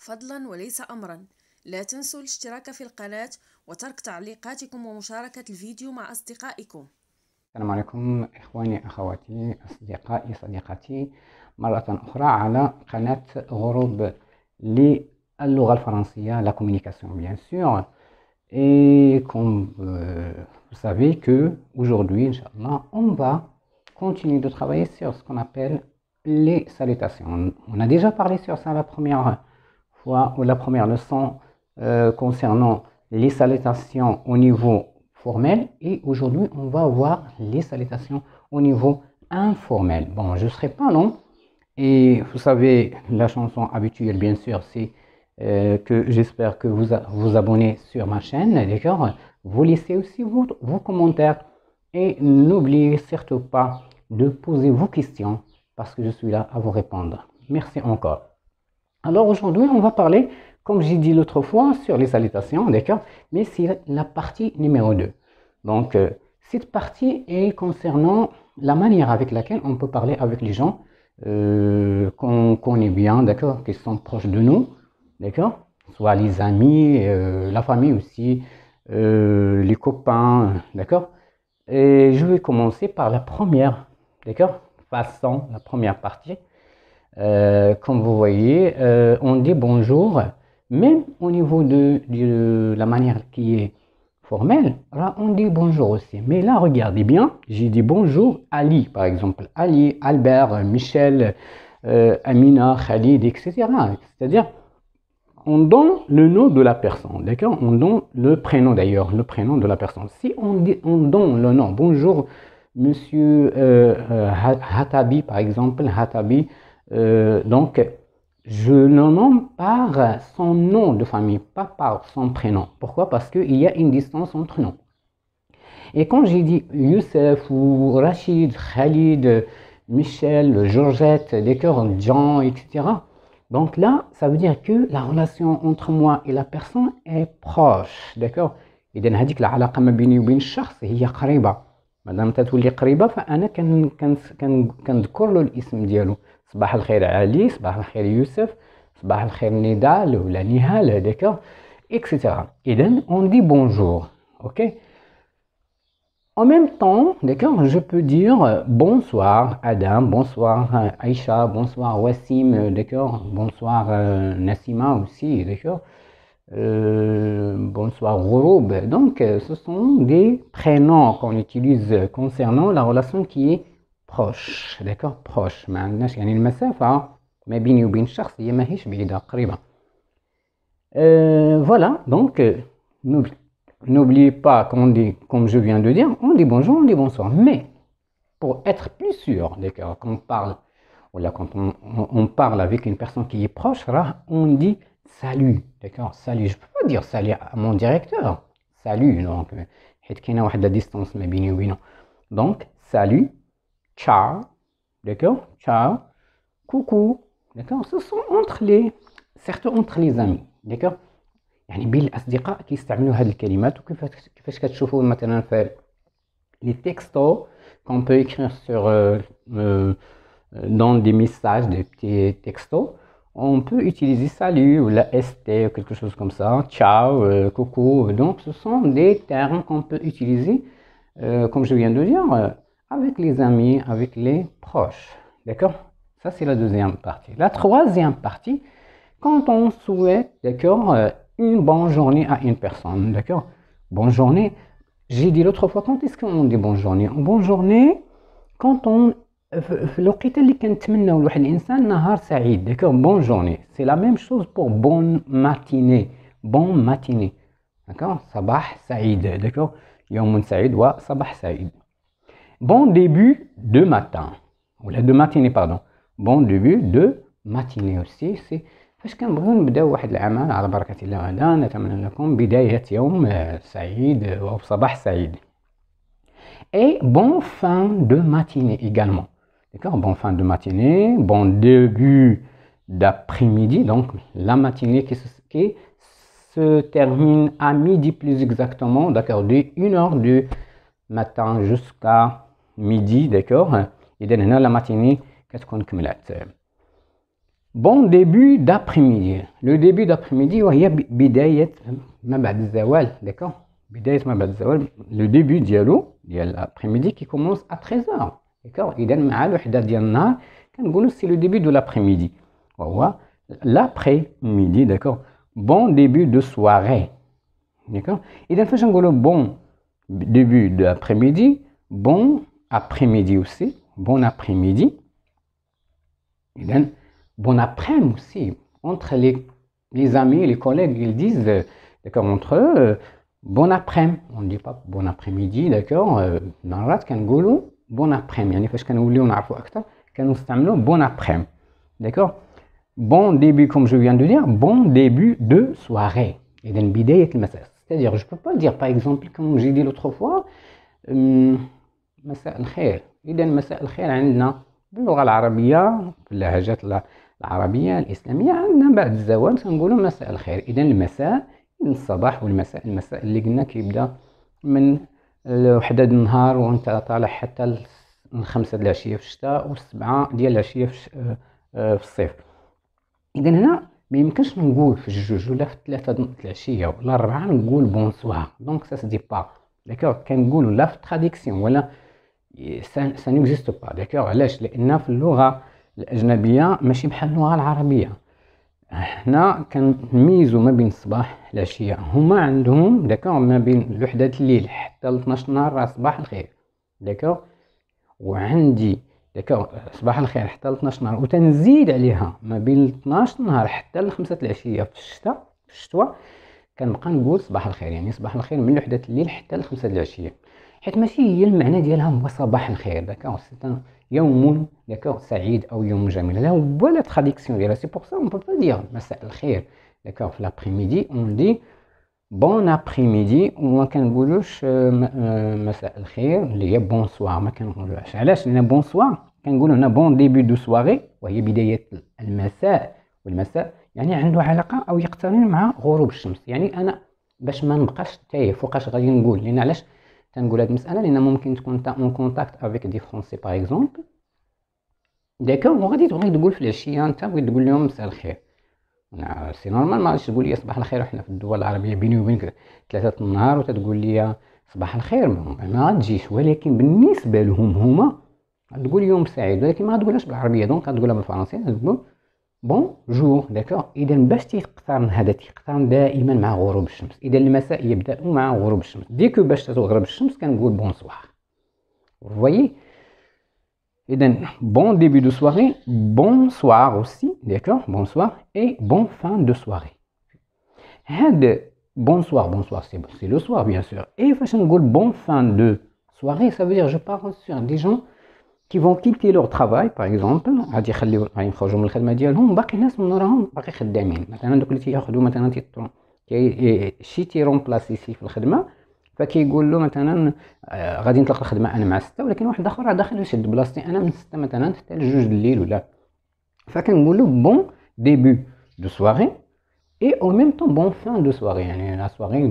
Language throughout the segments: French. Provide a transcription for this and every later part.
فضلا وليس أمرا. لا تنسوا الاشتراك في القناة وترك تعليقاتكم ومشاركة الفيديو مع أصدقائكم. السلام عليكم إخواني أخواتي أصدقائي صديقاتي مرة أخرى على قناة غروب للغة الفرنسية la communication bien sûr. Et comme vous savez que aujourd'hui, Inch'Allah, on va continuer de travailler sur ce qu'on appelle les salutations. On a déjà parlé sur ça la première fois ou la première leçon concernant les salutations au niveau formel, et aujourd'hui on va voir les salutations au niveau informel. Bon, je ne serai pas long, et vous savez, la chanson habituelle bien sûr, c'est que j'espère que vous vous abonnez sur ma chaîne, d'accord? Vous laissez aussi vos commentaires et n'oubliez surtout pas de poser vos questions parce que je suis là à vous répondre. Merci encore. Alors aujourd'hui, on va parler, comme j'ai dit l'autre fois, sur les salutations, d'accord? Mais c'est la partie numéro 2. Donc, cette partie est concernant la manière avec laquelle on peut parler avec les gens qu'on connaît bien, d'accord? Qui sont proches de nous, d'accord? Soit les amis, la famille aussi, les copains, d'accord? Et je vais commencer par la première, d'accord? Façon, la première partie. Comme vous voyez, on dit bonjour, même au niveau de la manière qui est formelle, là on dit bonjour aussi. Mais là, regardez bien, j'ai dit bonjour Ali, par exemple. Ali, Albert, Michel, Amina, Khalid, etc. C'est-à-dire, on donne le nom de la personne, d'accord? On donne le prénom d'ailleurs, le prénom de la personne. Si on donne le nom, bonjour monsieur Hatabi, par exemple, Hatabi, donc je le nomme par son nom de famille, pas par son prénom. Pourquoi? Parce qu'il y a une distance entre nous. Et quand j'ai dit Youssef ou Rachid, Khalid, Michel, Georgette, d'accord, Jean, etc. Donc là, ça veut dire que la relation entre moi et la personne est proche, d'accord? إذا هذيك العلاقة ما بيني وبين الشخص هي قريبة. مادام تتولي قريبة فأنا كنذكر له الاسم ديالو. صباح الخير علي، صباح الخير يوسف، صباح الخير نضال ولا نهال، d'accord, etc. إذا on dit bonjour, ok? En même temps, d'accord, je peux dire bonsoir Adam, bonsoir Aïcha, bonsoir Wassim, d'accord, bonsoir Nassima aussi, d'accord, bonsoir Ghoroub. Donc, ce sont des prénoms qu'on utilise concernant la relation qui est proche, d'accord, proche. ما عندناش يعني المسافة ما بيني وبين الشخص هي ماهيش بعيدة، قريبة. Voilà, donc n'oubliez pas qu'on dit, comme je viens de dire, on dit bonjour, on dit bonsoir. Mais pour être plus sûr, d'accord, qu'on parle, ou là quand on parle avec une personne qui est proche, là, on dit salut, d'accord, salut. Je ne peux pas dire salut à mon directeur, salut, donc, il y a la distance ما بيني وبينه. Donc, salut, ciao, d'accord, ciao, coucou, d'accord, ce sont certes entre les amis, d'accord. يعني بين الأصدقاء كيستعملوا هذه الكلمات. وكيفاش كتشوفوا مثلا في les textos qu'on peut écrire sur dans des messages, des petits textos, on peut utiliser salut ou la ST ou quelque chose comme ça, ciao, coucou. Donc ce sont des termes qu'on peut utiliser, comme je viens de dire, avec les amis, avec les proches, d'accord. Ça c'est la deuxième partie. La troisième partie, quand on souhaite, d'accord, une bonne journée à une personne, d'accord. Bonne journée, j'ai dit l'autre fois, quand est-ce qu'on dit bonne journée? Bonne journée quand on في الوقيته اللي كنتمناو لواحد الانسان نهار سعيد، d'accord. Bonne journée, c'est la même chose pour bonne matinée, bon matinée, d'accord. صباح سعيد, d'accord. يوم سعيد وصباح سعيد. Bon début de matin, ou de matinée, pardon. Bon début de matinée aussi, c'est فاش كنبغيو نبداو واحد العمل على بركة الله غدا، نتمنى لكم بداية يوم سعيد وصباح سعيد. Et bon fin de matinée également, d'accord. Bon fin de matinée, bon début d'après-midi, donc la matinée qui se termine à midi plus exactement, d'accord, de 1h du matin jusqu'à midi, d'accord. إذا هنا la matinée كتكون كملات. Bon début d'après-midi. Le début d'après-midi, وهي بداية ما بعد الزوال, d'accord? بداية ما بعد الزوال, le début ديال l'après-midi qui commence à 13h, d'accord? إذا مع الوحدة ديال النهار كنقولوا c'est le début de l'après-midi. وهو l'après-midi, d'accord? Bon début de soirée, d'accord? إذا فاش نقولوا bon début de l'après-midi, bon après-midi aussi, bon après-midi. إذا bon après-midi aussi, entre les amis, les collègues, ils disent, d'accord, entre eux, bon après-midi. On ne dit pas bon après-midi, d'accord. مرات كنقولوا bon après-midi. يعني فاش كنوليو نعرفوا أكثر كنستعملوا bon après-midi, d'accord. Bon début, comme je viens de dire, bon début de soirée. إذا بداية المساء. C'est-à-dire, je peux pas dire, par exemple, comme j'ai dit l'autre fois, مساء الخير. إذا مساء الخير عندنا باللغة العربية باللهجات العربية الإسلامية عندنا بعد الزوال كنقولوا مساء الخير. إذا المساء الصباح والمساء، المساء اللي قلنا كيبدا من وحدة النهار وانت طالع حتى الخمسة ديال العشية في الشتاء والسبعة ديال العشية في الصيف. إذا هنا ما يمكنش نقول في الجوج ولا في الثلاثة د العشية ولا الربعة نقول بونسوار، دونك سا سدي با، داكوغ. كنقولوا لا في التراديكسيون ولا سا نيكزيست با، داكوغ. علاش؟ لأن في اللغة الأجنبية ماشي بحال اللغة العربية. هنا كنميزوا ما بين الصباح العشية، هما عندهم داكوغ ما بين الوحدة الليل حتى ل 12 النهار راه صباح الخير، داكوغ. وعندي داكوغ صباح الخير حتى ل 12 نهار، وتنزيد عليها ما بين 12 نهار حتى ل 5 العشية في الشتاء، في الشتوى كنبقى نقول صباح الخير. يعني صباح الخير من وحدة الليل حتى ل 5 العشية، حيت ماشي هي المعنى ديالها هو صباح الخير، داكوغ. سي يوم داكوغ سعيد او يوم جميل، هذا هو لا تراديكسيون ديالها. سي بور سا اون بو با دير مساء الخير، داكوغ. في لابريميدي اون دي بون ابريميدي، وما كنقولوش مساء الخير اللي هي بونسوار، ما كنقولوهاش. علاش؟ لان بونسوار كنقولوا هنا بون ديبي دو سواري، وهي بدايه المساء، والمساء يعني عنده علاقه او يقترن مع غروب الشمس. يعني انا باش ما نبقاش تايه فوقاش غادي نقول، لان علاش تنقول هذه المساله؟ لان ممكن تكون تا اون كونتاكت افيك دي فرونسي باغ اكزومبل، داكوغ، وغادي تبغي تقول في العشيه انت بغيت تقول لهم مساء الخير. سي نورمال ما غاديش تقول لي صباح الخير وحنا في الدول العربيه بيني وبينك 3 النهار وتتقول لي صباح الخير، ما غاتجيش. ولكن بالنسبه لهم هما غتقول يوم سعيد، ولكن ما غتقولهاش بالعربيه، دونك غتقولها بالفرنسيه، غتقول بون جور، داكوغ. اذا باش تيقترن هذا تيقترن دائما مع غروب الشمس. اذا المساء يبدا مع غروب الشمس، ديكو باش تغرب الشمس كنقول بونسوار، فوايي. إذن bon début de soirée, bonsoir aussi, d'accord, bonsoir, et bon fin de soirée. هاد bonsoir, c'est le soir bien sûr. Et فاش نقول bon fin de soirée, ça veut dire je parle sur des gens qui vont quitter leur travail par exemple، غادي يخرجوا من الخدمة ديالهم، باقي ناس من وراهم باقي خدامين. مثلا دوك اللي تياخذوا مثلا شي تيرومبلاسي في الخدمة، فكيقول له مثلا غادي نطلق الخدمه انا مع 6، ولكن واحد اخر راه داخل يشد بلاصتي انا من 6 مثلا حتى ل 2 الليل ولا. فكنقول له بون ديبي دو سواري اي او ميم طون بون فان دو سواري، يعني لا سواري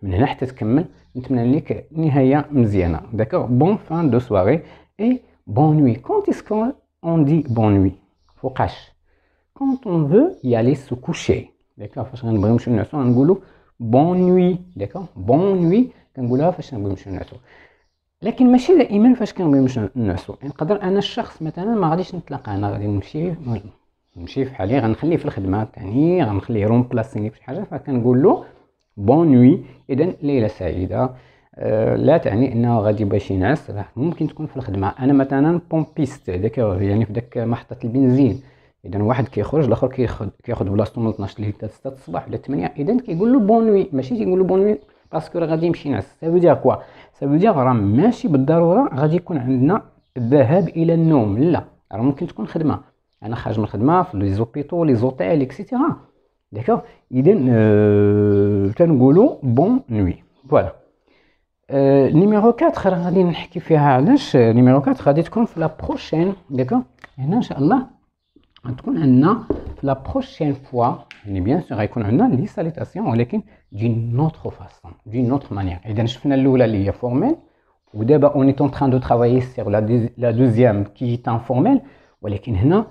من هنا حتى تكمل نتمنى لك نهايه مزيانه، داكوغ. بون فان دو سواري اي بون نوي. كونت اسكو اون دي بون نوي؟ فوقاش؟ كونت اون فو يالي سو كوشي، داكوغ. فاش غنبغيو نمشيو نعسو نقولوا بون نوي، داكوغ. بون نوي كنقولها فاش نبغيو نمشيو نعسو، لكن ماشي دائما فاش كنبغيو نمشيو نعسو. نقدر انا الشخص مثلا ما غاديش نتلاقى، انا غادي نمشي في حالي، غنخليه في الخدمه ثاني، غنخليه رومبلاسيني في شي حاجه، فكنقول له بون نوي. اذا ليله سعيده لا تعني انه غادي باش ينعس، ممكن تكون في الخدمه. انا مثلا بومبيست، داكوغ، يعني في داك محطه البنزين. اذا واحد كيخرج الاخر كياخذ بلاصتو من 12 الليل حتى 6 الصباح ولا 8، اذا كيقول له بون نوي، ماشي تيقول له بون نوي باسكو راه غادي يمشي ينعس. سا فو دير كوا؟ سا فو دير راه ماشي بالضروره غادي يكون عندنا الذهاب الى النوم، لا، راه ممكن تكون خدمه، انا خارج من الخدمه في لي زوبيتو لي زوتيل اكسيتيرا، داكوغ. اذا تنقولوا بون نوي، فوالا. نيميرو 4 راه غادي نحكي فيها. علاش نيميرو 4 غادي تكون في لا بروشين، داكوغ. هنا ان شاء الله غتكون عندنا في لا بروشين فوا، يعني بيان سور غيكون عندنا لي ساليتاسيون، ولكن دون نوتر فاسون، دون نوتر مانيير. اذا شفنا الاولى اللي هي فورميل، ودابا اون ايت ان تران دو ترافايي سير لا دوزيام كي est informel، ولكن هنا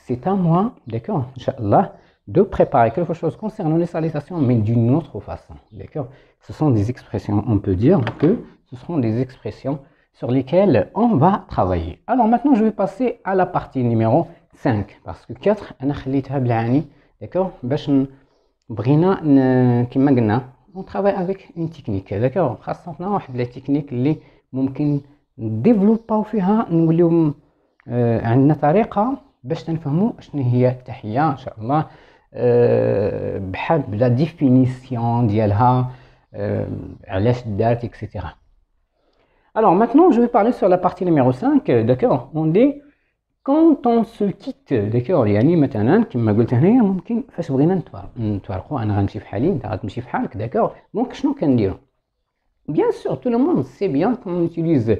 c'est à moi, d'accord, Inch'Allah, de préparer quelque chose concernant les salutations, mais d'une autre façon, d'accord. Ce sont des expressions, on peut dire que ce seront des expressions sur lesquelles on va travailler. Alors maintenant, je vais passer à la partie numéro 5, parce que 4, d'accord, on travaille avec une technique, d'accord. خاصة واحد la technique اللي ممكن نديفلوباو فيها نوليو عندنا طريقة باش تنفهموا شنو هي التحية ان شاء الله بحال بلا ديفينيسيون ديالها علاش دارت etc. Alors maintenant je vais parler sur la partie numéro 5, d'accord. On dit quand on se quitte, d'accord. يعني مثلا كما قلت هنايا ممكن فاش بغينا نتفارقوا انا غنمشي في حالي انت غتمشي في حالك, d'accord. دونك شنو كنديروا؟ Bien sûr, tout le monde sait bien qu'on utilise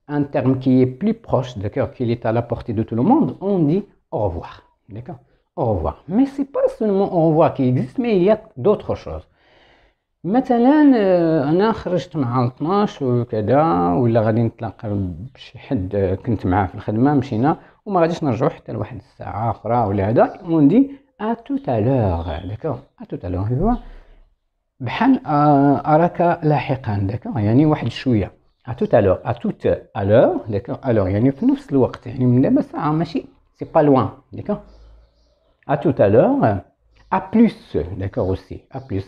un terme qui est plus proche, d'accord, qui est à la portée de tout le monde, on dit au revoir, d'accord, au revoir. Mais c'est pas seulement au revoir qui existe, mais il y a d'autres choses. مثلا انا خرجت مع 12 وكذا ولا غادي نتلاقى بشي حد كنت معاه في الخدمه مشينا وما غاديش نرجعوا حتى لواحد الساعه اخرى ولا هذا on dit à tout à l'heure, d'accord, à tout à l'heure هو بحال اراك لاحقا, d'accord, يعني واحد شويه à tout à l'heure, à tout à l'heure, d'accord, alors يعني في نفس الوقت, يعني من دابا ساعه ماشي c'est pas loin, d'accord, à tout à l'heure, à plus, d'accord aussi, à plus.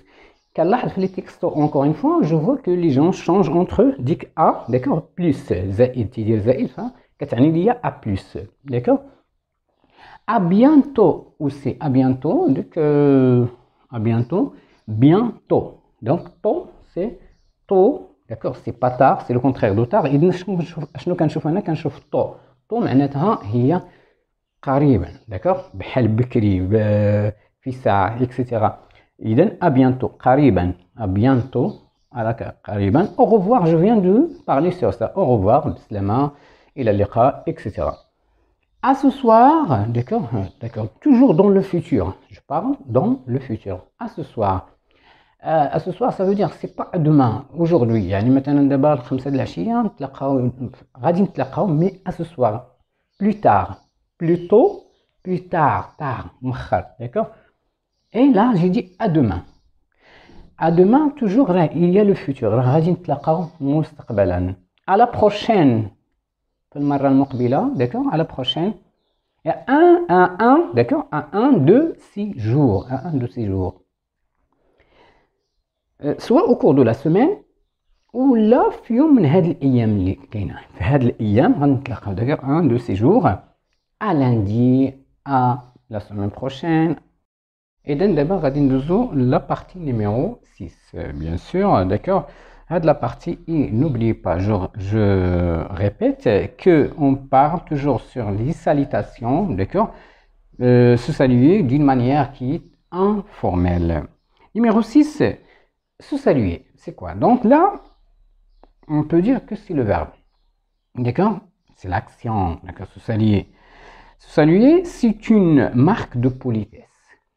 كنلاحظ في لي تيكستو encore une fois je vois que les gens changent entre eux, ديك a, d'accord, plus زائد تيدير زائد فكتعني ليا à plus, d'accord. à bientôt aussi, à bientôt, donc à bientôt, bientôt, donc tôt c'est tôt, d'accord, c'est pas tard, c'est le contraire de tard. إذن شنو كنشوف هنا؟ كنشوف طو معناتها هي قريبا, d'accord, بحال بكري في ساعة etc. إذن à bientôt قريبا, à bientôt أراك قريبا. au revoir, je viens de parler sur ça, au revoir بسلامة إلى اللقاء etc. à ce soir, d'accord, d'accord, toujours dans le futur, je parle dans le futur, à ce soir. à ce soir ça veut dire c'est pas demain, aujourd'hui, يعني مثلا دابا 5 د العشية نتلاقاو غادي نتلاقاو, mais à ce soir, plus tard, plus tôt, plus tard, tard, مؤخر, d'accord. et là j'ai dit à demain. à demain toujours il y a le futur, غادي نتلاقاو مستقبلا. à la prochaine في المرة المقبلة, d'accord, à la prochaine. et à un, d'accord, à un de 6 jours, à un de 6 jours. soit au cours de la semaine ولا في يوم من هاد الايام اللي كاينه, في هاد الايام غنتلاقاو, d'accord, un de ces jours, à lundi, à la semaine prochaine. اذا دابا غادي ندوزو لا بارتي نيميرو 6, bien sûr, d'accord. de la partie, et n'oubliez pas, je répète que on part toujours sur les salutations, d'accord, se saluer d'une manière qui est informelle. Numéro 6, se saluer, c'est quoi? Donc là, on peut dire que c'est le verbe, d'accord, c'est l'action, d'accord, se saluer. Se saluer, c'est une marque de politesse.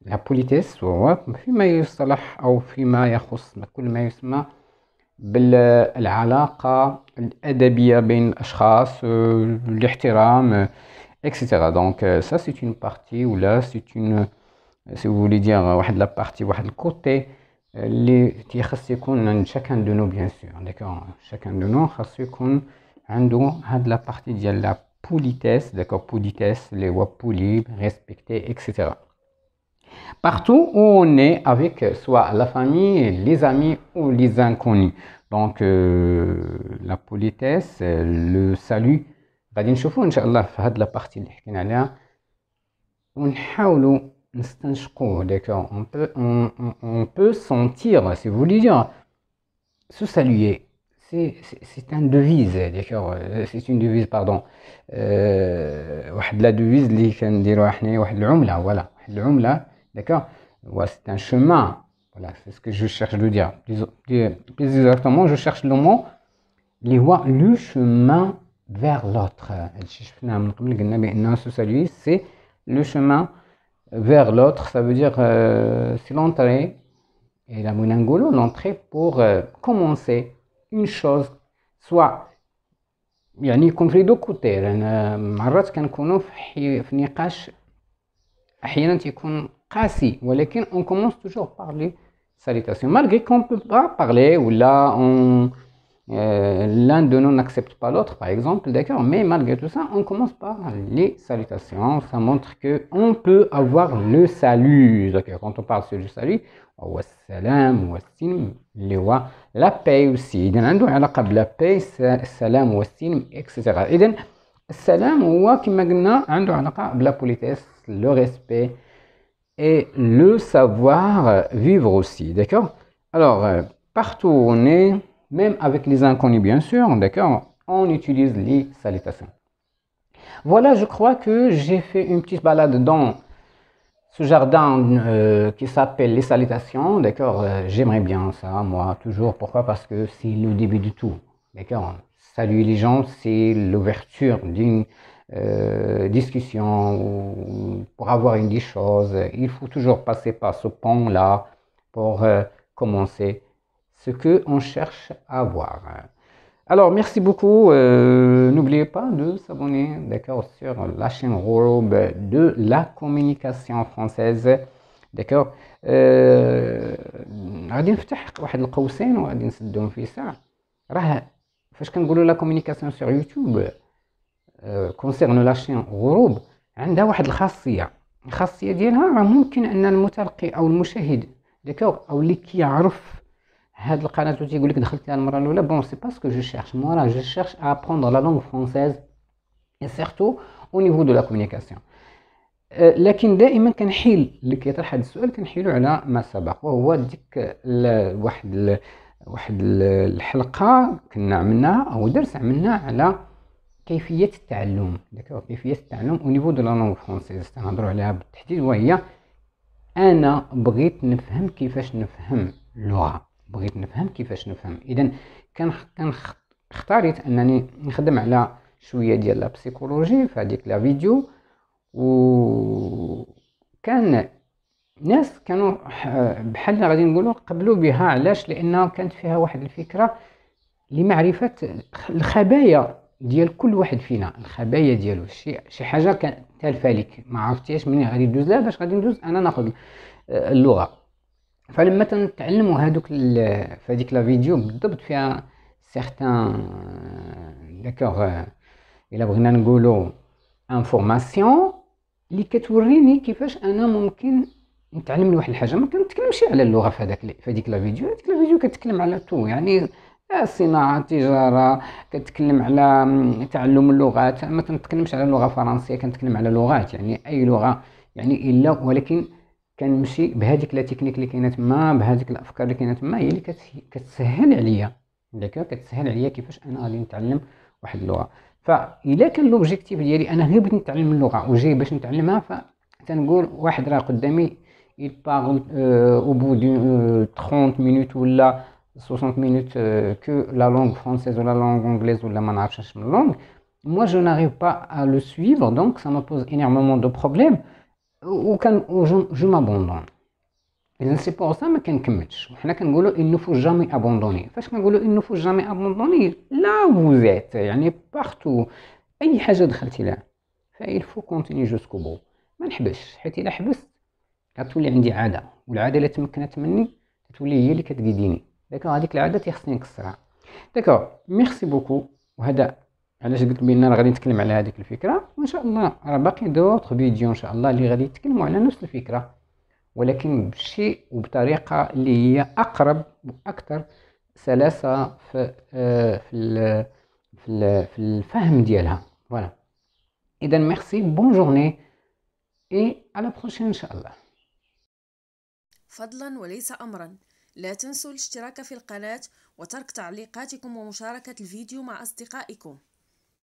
La politesse هو فيما يصطلح أو فيما يخص كل ما يسمى بالعلاقة الأدبية بين الأشخاص, الاحترام etc. donc ça c'est une partie, ou là c'est une, si vous voulez dire واحد la partie, واحد الكوتي اللي تيخص يكون عند chacun de nous, bien sûr, d'accord. chacun de nous خاص يكون عنده هاد la partie ديال la politesse, d'accord, politesse اللي هو poli, respecter etc. partout où on est avec soit la famille, les amis ou les inconnus. Donc la politesse, le salut غادي نشوفوا ان شاء الله في هاد لا بارتي اللي حكينا عليها ونحاولوا نستنشقوه, d'accord. on peut sentir, si vous voulez dire, se saluer, c'est un devise, d'accord, c'est une devise, pardon, واحد la devise اللي كنديروها حنايا, واحد العملة, voilà, واحد العملة, d'accord. c'est un chemin, voilà, c'est ce que je cherche de dire. Plus exactement, je cherche le mot اللي هو le chemin vers l'autre. هادشي شفناه من قبل, قلنا بأن se saluer c'est le chemin vers l'autre, ça veut dire c'est l'entrée, et la بغينا نقولوا l'entrée pour commencer une chose, soit يعني يكون في دو كوتي, لأن مرات كنكونوا في نقاش أحيانا تيكون قاسي ولكن on commence toujours par les salutations malgré qu'on peut pas parler ou là l'un de nous n'accepte pas l'autre par exemple, d'accord, mais malgré tout ça on commence par les salutations. Ça montre que on peut avoir le salut, d'accord. Quand on parle sur le salut والسلام والسلم اللي هو la paix aussi، إذا عنده علاقة بلا paix السلام والسلم etc. إذا السلام هو كما قلنا عنده علاقة بلا بوليتيس، le respect et le savoir vivre aussi, d'accord. Alors partout où on est, même avec les inconnus bien sûr, d'accord, on utilise les salutations. Voilà, je crois que j'ai fait une petite balade dans ce jardin qui s'appelle les salutations, d'accord. J'aimerais bien ça, moi, toujours. Pourquoi? Parce que c'est le début de tout, d'accord. Saluer les gens, c'est l'ouverture d'une discussion. Pour avoir une des choses, il faut toujours passer par ce pont-là pour commencer ce que on cherche à voir. Alors, merci beaucoup. N'oubliez pas de s'abonner, d'accord, sur la chaîne Ghoroub de la communication française, d'accord. غادي نفتح واحد القوسين وغادي نسدهم في ساعة. راه فاش كنقولوا لا كومونيكاسيون سور يوتيوب كونسيرن لا شين غروب عندها واحد الخاصية ديالها، راه ممكن ان المتلقي او المشاهد، داكوغ، او اللي كيعرف هاد القناه وتيقول لك دخلت لها المره الاولى، بون سي با سكو جو شيرش، مو راه جو شيرش ا ابروندر لا لونغ فرونسيز اي سيرتو او نيفو دو لا كومونيكاسيون. لكن دائما كنحيل اللي كيطرح هذا السؤال كنحيلو على ما سبق، وهو ديك واحد الحلقه كنا عملناها او درس عملناه على كيفيه التعلم، داكوغ، كيفيه التعلم او نيفو دو لا لونغ فرونسيز تنهضروا عليها بالتحديد، وهي انا بغيت نفهم كيفاش نفهم اللغه، بغيت نفهم كيفاش نفهم. اذا كان اختاريت انني نخدم على شويه ديال لا بسيكولوجي في هذيك لا فيديو، وكان ناس كانوا بحال غادي نقولوا قبلوا بها. علاش؟ لانها كانت فيها واحد الفكره لمعرفه الخبايا ديال كل واحد فينا، الخبايا ديالو، شي حاجه كانت تالفه لك ما عرفتيش منين غادي دوز لها، باش غادي ندوز انا ناخذ اللغه. فلما تنتعلموا هذوك في هذيك لا فيديو بالضبط فيها سيغتان، داكوغ، الا بغينا نقولوا انفورماسيون اللي كتوريني كيفاش انا ممكن نتعلم لواحد الحاجه. ما كنتكلمش على اللغه في هذيك لا فيديو. هذيك لا فيديو كتكلم على تو، يعني الصناعه، التجاره، كتكلم على تعلم اللغات. ما كنتكلمش على اللغه الفرنسيه، كنتكلم على لغات، يعني اي لغه، يعني الا، ولكن كنمشي بهذيك لا تكنيك اللي كاينه تما، بهذيك الافكار اللي كاينه تما، هي اللي كتسهل عليا، داكوغ، كتسهل عليا كيفاش انا غادي نتعلم واحد اللغه. فاذا كان لوبجيكتيف ديالي انا غير بغيت نتعلم اللغه وجاي باش نتعلمها، فتنقول واحد راه قدامي il parle au bout de 30 minutes ولا 60 minutes que la langue française ou la langue anglaise ou la ما نعرفش من langue. Moi je n'arrive pas à le suivre, donc ça me pose énormément de problèmes ou je m'abandonne. اذا سي بور سا ما كنكملش. وحنا كنقولوا il ne faut jamais abandonner. فاش كنقولوا il ne faut jamais abandonner là vous êtes، يعني بارتو، اي حاجه دخلتي لها il faut continuer jusqu'au bout. ما نحبسش، حيت الا حبست غتولي عندي عاده، والعاده اللي تمكنت مني تولي هي اللي كتقيديني، داكوغ. هذيك العاده تيخصني نكسرها، داكوغ. ميرسي بوكو. وهذا علاش قلت بان راه غادي نتكلم على هذيك الفكره، وان شاء الله راه باقي دوطخ فيديو ان شاء الله اللي غادي يتكلموا على نفس الفكره، ولكن بشيء وبطريقه اللي هي اقرب واكثر سلاسه في الفهم ديالها. فوالا. اذا ميرسي، بون جورني اي على بروشين ان شاء الله. فضلا وليس أمرا، لا تنسوا الاشتراك في القناة وترك تعليقاتكم ومشاركة الفيديو مع أصدقائكم.